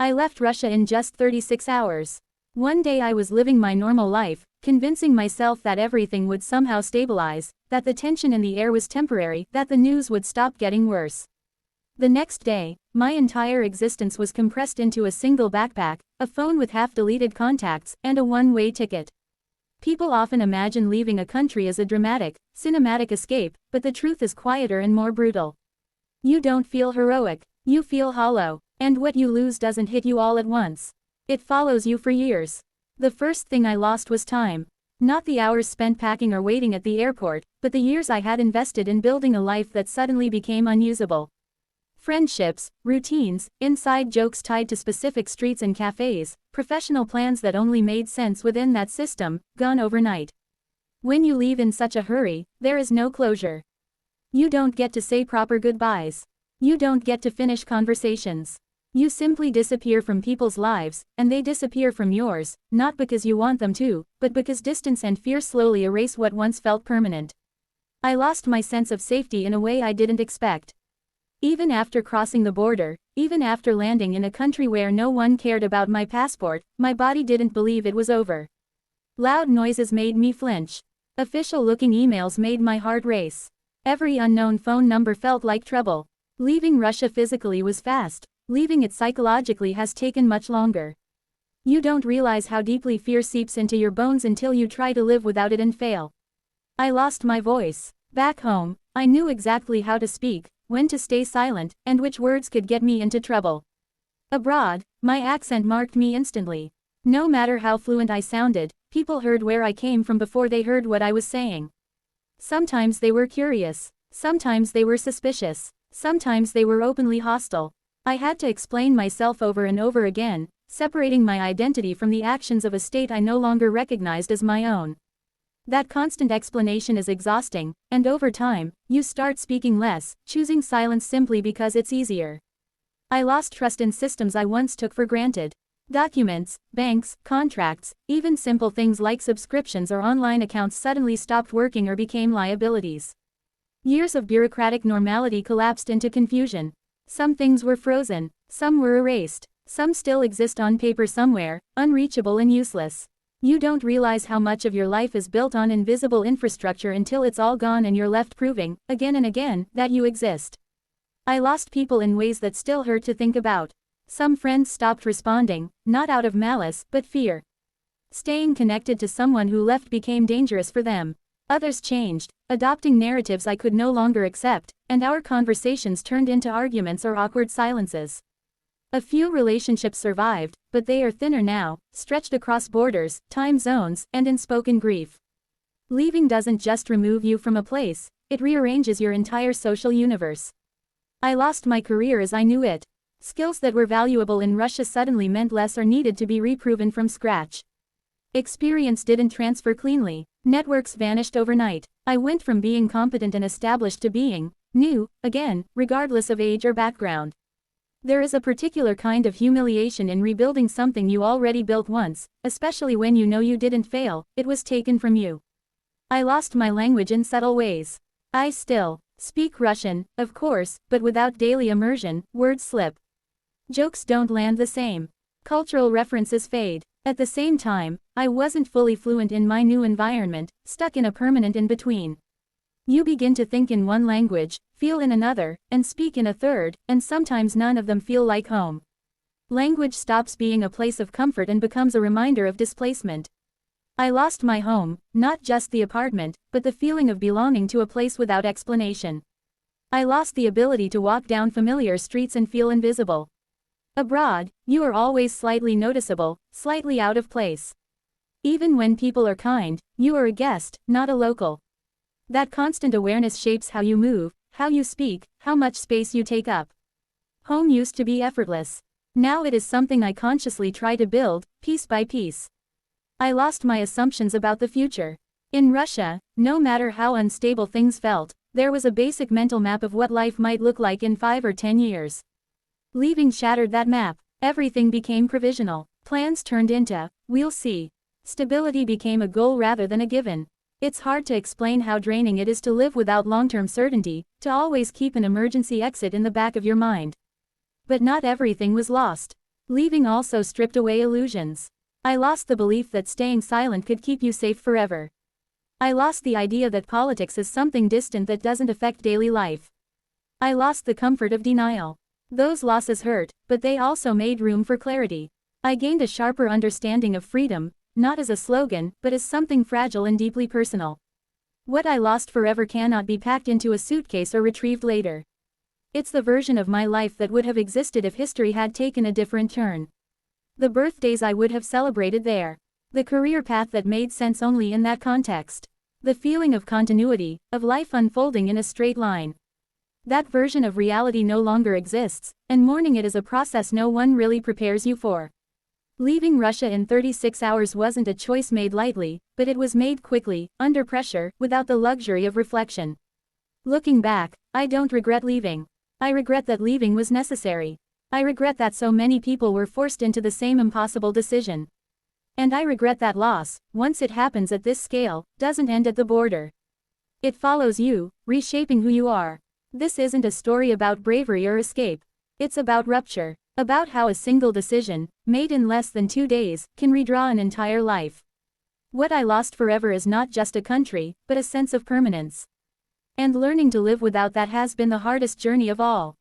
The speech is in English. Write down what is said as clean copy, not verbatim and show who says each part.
Speaker 1: I left Russia in just 36 hours. One day I was living my normal life, convincing myself that everything would somehow stabilize, that the tension in the air was temporary, that the news would stop getting worse. The next day, my entire existence was compressed into a single backpack, a phone with half-deleted contacts, and a one-way ticket. People often imagine leaving a country as a dramatic, cinematic escape, but the truth is quieter and more brutal. You don't feel heroic, you feel hollow, and what you lose doesn't hit you all at once. It follows you for years. The first thing I lost was time. Not the hours spent packing or waiting at the airport, but the years I had invested in building a life that suddenly became unusable. Friendships, routines, inside jokes tied to specific streets and cafes, professional plans that only made sense within that system, gone overnight. When you leave in such a hurry, there is no closure. You don't get to say proper goodbyes. You don't get to finish conversations. You simply disappear from people's lives, and they disappear from yours, not because you want them to, but because distance and fear slowly erase what once felt permanent. I lost my sense of safety in a way I didn't expect. Even after crossing the border, even after landing in a country where no one cared about my passport, my body didn't believe it was over. Loud noises made me flinch. Official-looking emails made my heart race. Every unknown phone number felt like trouble. Leaving Russia physically was fast. Leaving it psychologically has taken much longer. You don't realize how deeply fear seeps into your bones until you try to live without it and fail. I lost my voice. Back home, I knew exactly how to speak, when to stay silent, and which words could get me into trouble. Abroad, my accent marked me instantly. No matter how fluent I sounded, people heard where I came from before they heard what I was saying. Sometimes they were curious. Sometimes they were suspicious. Sometimes they were openly hostile. I had to explain myself over and over again, separating my identity from the actions of a state I no longer recognized as my own. That constant explanation is exhausting, and over time, you start speaking less, choosing silence simply because it's easier. I lost trust in systems I once took for granted. Documents, banks, contracts, even simple things like subscriptions or online accounts suddenly stopped working or became liabilities. Years of bureaucratic normality collapsed into confusion. Some things were frozen, some were erased, some still exist on paper somewhere, unreachable and useless. You don't realize how much of your life is built on invisible infrastructure until it's all gone and you're left proving, again and again, that you exist. I lost people in ways that still hurt to think about. Some friends stopped responding, not out of malice, but fear. Staying connected to someone who left became dangerous for them. Others changed, adopting narratives I could no longer accept, and our conversations turned into arguments or awkward silences. A few relationships survived, but they are thinner now, stretched across borders, time zones, and unspoken grief. Leaving doesn't just remove you from a place, it rearranges your entire social universe. I lost my career as I knew it. Skills that were valuable in Russia suddenly meant less or needed to be reproven from scratch. Experience didn't transfer cleanly. Networks vanished overnight. I went from being competent and established to being new, again, regardless of age or background. There is a particular kind of humiliation in rebuilding something you already built once, especially when you know you didn't fail, it was taken from you. I lost my language in subtle ways. I still speak Russian, of course, but without daily immersion, words slip. Jokes don't land the same. Cultural references fade. At the same time, I wasn't fully fluent in my new environment, stuck in a permanent in-between. You begin to think in one language, feel in another, and speak in a third, and sometimes none of them feel like home. Language stops being a place of comfort and becomes a reminder of displacement. I lost my home, not just the apartment, but the feeling of belonging to a place without explanation. I lost the ability to walk down familiar streets and feel invisible. Abroad, you are always slightly noticeable, slightly out of place. Even when people are kind, you are a guest, not a local. That constant awareness shapes how you move, how you speak, how much space you take up. Home used to be effortless. Now it is something I consciously try to build, piece by piece. I lost my assumptions about the future. In Russia, no matter how unstable things felt, there was a basic mental map of what life might look like in 5 or 10 years. Leaving shattered that map. Everything became provisional. Plans turned into, we'll see. Stability became a goal rather than a given. It's hard to explain how draining it is to live without long-term certainty, to always keep an emergency exit in the back of your mind. But not everything was lost. Leaving also stripped away illusions. I lost the belief that staying silent could keep you safe forever. I lost the idea that politics is something distant that doesn't affect daily life. I lost the comfort of denial. Those losses hurt, but they also made room for clarity. I gained a sharper understanding of freedom, not as a slogan, but as something fragile and deeply personal. What I lost forever cannot be packed into a suitcase or retrieved later. It's the version of my life that would have existed if history had taken a different turn. The birthdays I would have celebrated there. The career path that made sense only in that context. The feeling of continuity, of life unfolding in a straight line. That version of reality no longer exists, and mourning it is a process no one really prepares you for. Leaving Russia in 36 hours wasn't a choice made lightly, but it was made quickly, under pressure, without the luxury of reflection. Looking back, I don't regret leaving. I regret that leaving was necessary. I regret that so many people were forced into the same impossible decision. And I regret that loss, once it happens at this scale, doesn't end at the border. It follows you, reshaping who you are. This isn't a story about bravery or escape. It's about rupture. About how a single decision, made in less than 2 days, can redraw an entire life. What I lost forever is not just a country, but a sense of permanence. And learning to live without that has been the hardest journey of all.